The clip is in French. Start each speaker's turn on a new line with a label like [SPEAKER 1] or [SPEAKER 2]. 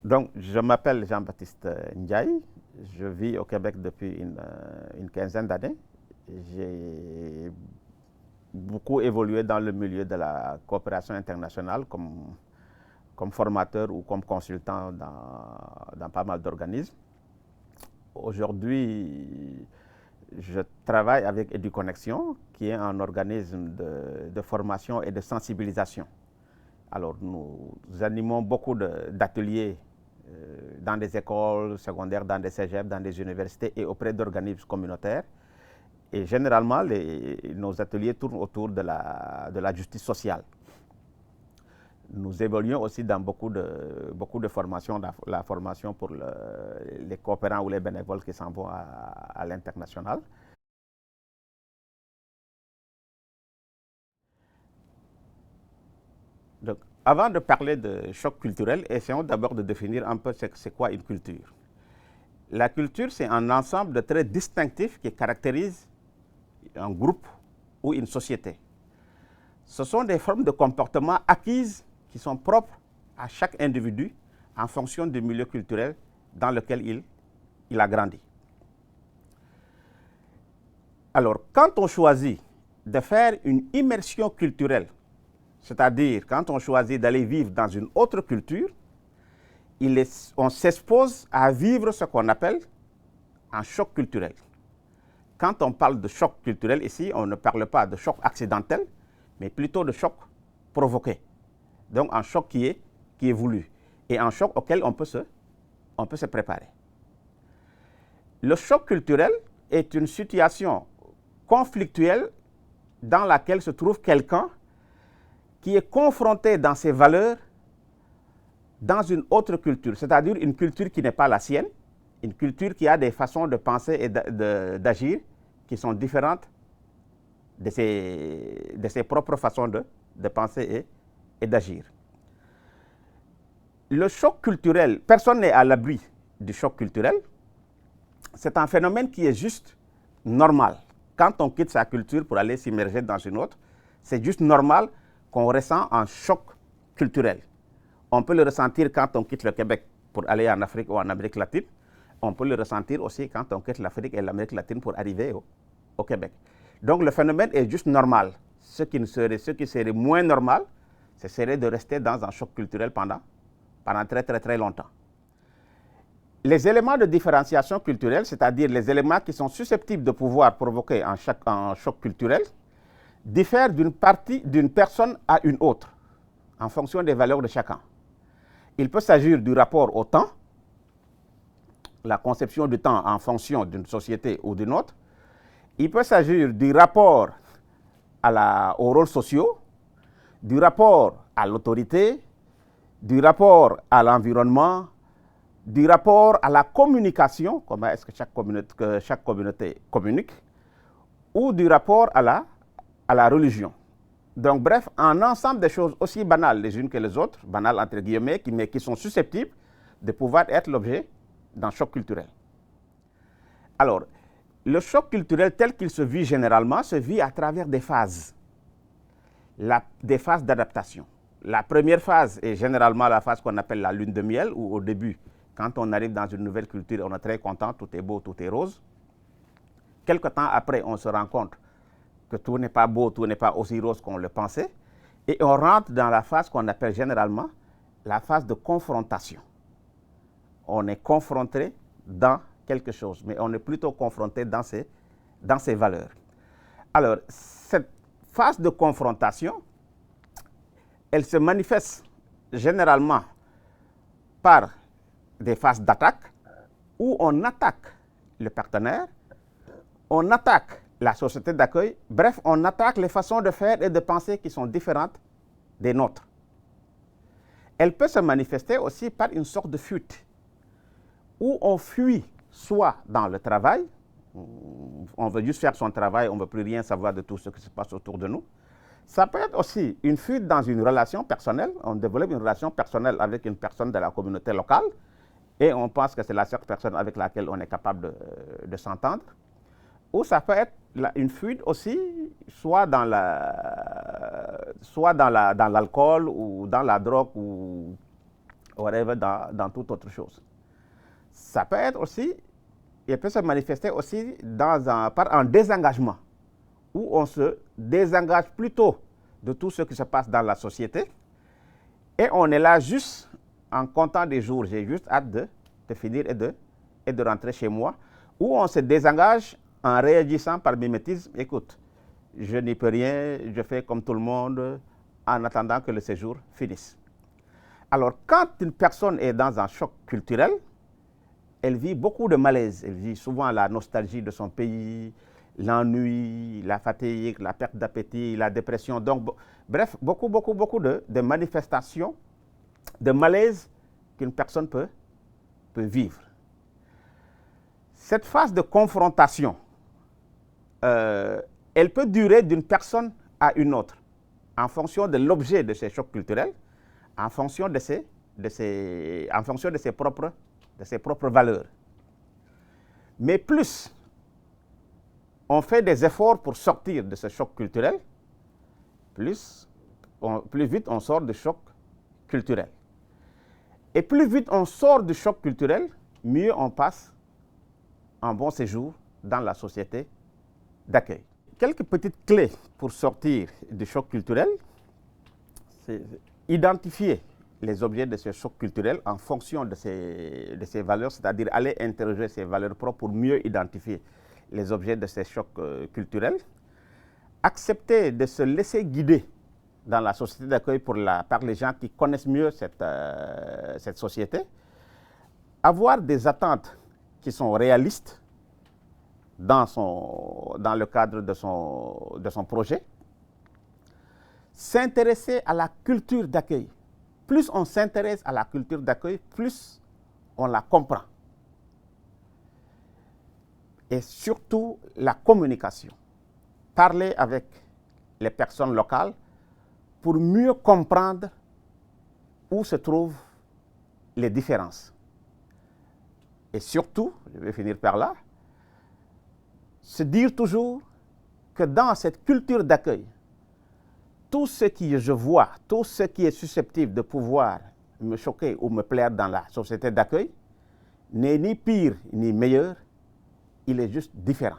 [SPEAKER 1] Donc, je m'appelle Jean-Baptiste Ndiaye. Je vis au Québec depuis une quinzaine d'années. J'ai beaucoup évolué dans le milieu de la coopération internationale comme formateur ou comme consultant dans pas mal d'organismes. Aujourd'hui, je travaille avec EduConnexion, qui est un organisme de formation et de sensibilisation. Alors, nous animons beaucoup d'ateliers dans des écoles secondaires, dans des cégeps, dans des universités et auprès d'organismes communautaires. Et généralement, nos ateliers tournent autour de la justice sociale. Nous évoluons aussi dans beaucoup de formations, la formation pour les coopérants ou les bénévoles qui s'en vont à l'international. Donc, avant de parler de choc culturel, essayons d'abord de définir un peu c'est quoi une culture. La culture, c'est un ensemble de traits distinctifs qui caractérisent un groupe ou une société. Ce sont des formes de comportement acquises qui sont propres à chaque individu en fonction du milieu culturel dans lequel il a grandi. Alors, quand on choisit de faire une immersion culturelle, c'est-à-dire quand on choisit d'aller vivre dans une autre culture, on s'expose à vivre ce qu'on appelle un choc culturel. Quand on parle de choc culturel ici, on ne parle pas de choc accidentel, mais plutôt de choc provoqué. Donc un choc qui est voulu et un choc auquel on peut se préparer. Le choc culturel est une situation conflictuelle dans laquelle se trouve quelqu'un qui est confronté dans ses valeurs dans une autre culture, c'est-à-dire une culture qui n'est pas la sienne, une culture qui a des façons de penser et d'agir qui sont différentes de ses propres façons de penser et d'agir. Le choc culturel, personne n'est à l'abri du choc culturel. C'est un phénomène qui est juste normal. Quand on quitte sa culture pour aller s'immerger dans une autre, c'est juste normal qu'on ressent un choc culturel. On peut le ressentir quand on quitte le Québec pour aller en Afrique ou en Amérique latine. On peut le ressentir aussi quand on quitte l'Afrique et l'Amérique latine pour arriver au Québec. Donc le phénomène est juste normal. Ce qui serait moins normal, ce serait de rester dans un choc culturel pendant très très très longtemps. Les éléments de différenciation culturelle, c'est-à-dire les éléments qui sont susceptibles de pouvoir provoquer un choc culturel, diffèrent d'une personne à une autre, en fonction des valeurs de chacun. Il peut s'agir du rapport au temps, la conception du temps en fonction d'une société ou d'une autre. Il peut s'agir du rapport aux rôles sociaux, du rapport à l'autorité, du rapport à l'environnement, du rapport à la communication, comment est-ce que chaque communauté communique, ou du rapport à la religion. Donc bref, un ensemble de choses aussi banales les unes que les autres, banales entre guillemets, mais qui sont susceptibles de pouvoir être l'objet d'un choc culturel. Alors, le choc culturel tel qu'il se vit généralement se vit à travers des phases, des phases d'adaptation. La première phase est généralement la phase qu'on appelle la lune de miel, où au début, quand on arrive dans une nouvelle culture, on est très content, tout est beau, tout est rose. Quelque temps après, on se rend compte que tout n'est pas beau, tout n'est pas aussi rose qu'on le pensait, et on rentre dans la phase qu'on appelle généralement la phase de confrontation. On est confronté dans quelque chose, mais on est plutôt confronté dans ses valeurs. Alors, cette phase de confrontation, elle se manifeste généralement par des phases d'attaque où on attaque le partenaire, on attaque la société d'accueil, bref, on attaque les façons de faire et de penser qui sont différentes des nôtres. Elle peut se manifester aussi par une sorte de fuite, où on fuit soit dans le travail, on veut juste faire son travail, on ne veut plus rien savoir de tout ce qui se passe autour de nous. Ça peut être aussi une fuite dans une relation personnelle, on développe une relation personnelle avec une personne de la communauté locale, et on pense que c'est la seule personne avec laquelle on est capable de s'entendre. Ou ça peut être une fuite aussi, soit dans l'alcool ou dans la drogue ou whatever, dans toute autre chose. Ça peut être aussi, il peut se manifester aussi par un désengagement, où on se désengage plutôt de tout ce qui se passe dans la société, et on est là juste en comptant des jours. J'ai juste hâte de finir et de rentrer chez moi, ou on se désengage en réagissant par mimétisme. Écoute, je n'y peux rien, je fais comme tout le monde en attendant que le séjour finisse. Alors, quand une personne est dans un choc culturel, elle vit beaucoup de malaise. Elle vit souvent la nostalgie de son pays, l'ennui, la fatigue, la perte d'appétit, la dépression. Donc, bref, beaucoup de manifestations de malaise qu'une personne peut vivre. Cette phase de confrontation, elle peut durer d'une personne à une autre, en fonction de l'objet de ces chocs culturels, en fonction de ses propres valeurs. Mais plus on fait des efforts pour sortir de ce choc culturel, plus vite on sort du choc culturel. Et plus vite on sort du choc culturel, mieux on passe un bon séjour dans la société d'accueil. Quelques petites clés pour sortir du choc culturel, c'est identifier les objets de ce choc culturel en fonction de ces valeurs, c'est-à-dire aller interroger ces valeurs propres pour mieux identifier les objets de ces chocs culturels. Accepter de se laisser guider dans la société d'accueil par les gens qui connaissent mieux cette société. Avoir des attentes qui sont réalistes dans le cadre de son projet. S'intéresser à la culture d'accueil. Plus on s'intéresse à la culture d'accueil, plus on la comprend. Et surtout, la communication. Parler avec les personnes locales pour mieux comprendre où se trouvent les différences. Et surtout, je vais finir par là, se dire toujours que dans cette culture d'accueil, tout ce que je vois, tout ce qui est susceptible de pouvoir me choquer ou me plaire dans la société d'accueil, n'est ni pire ni meilleur, il est juste différent.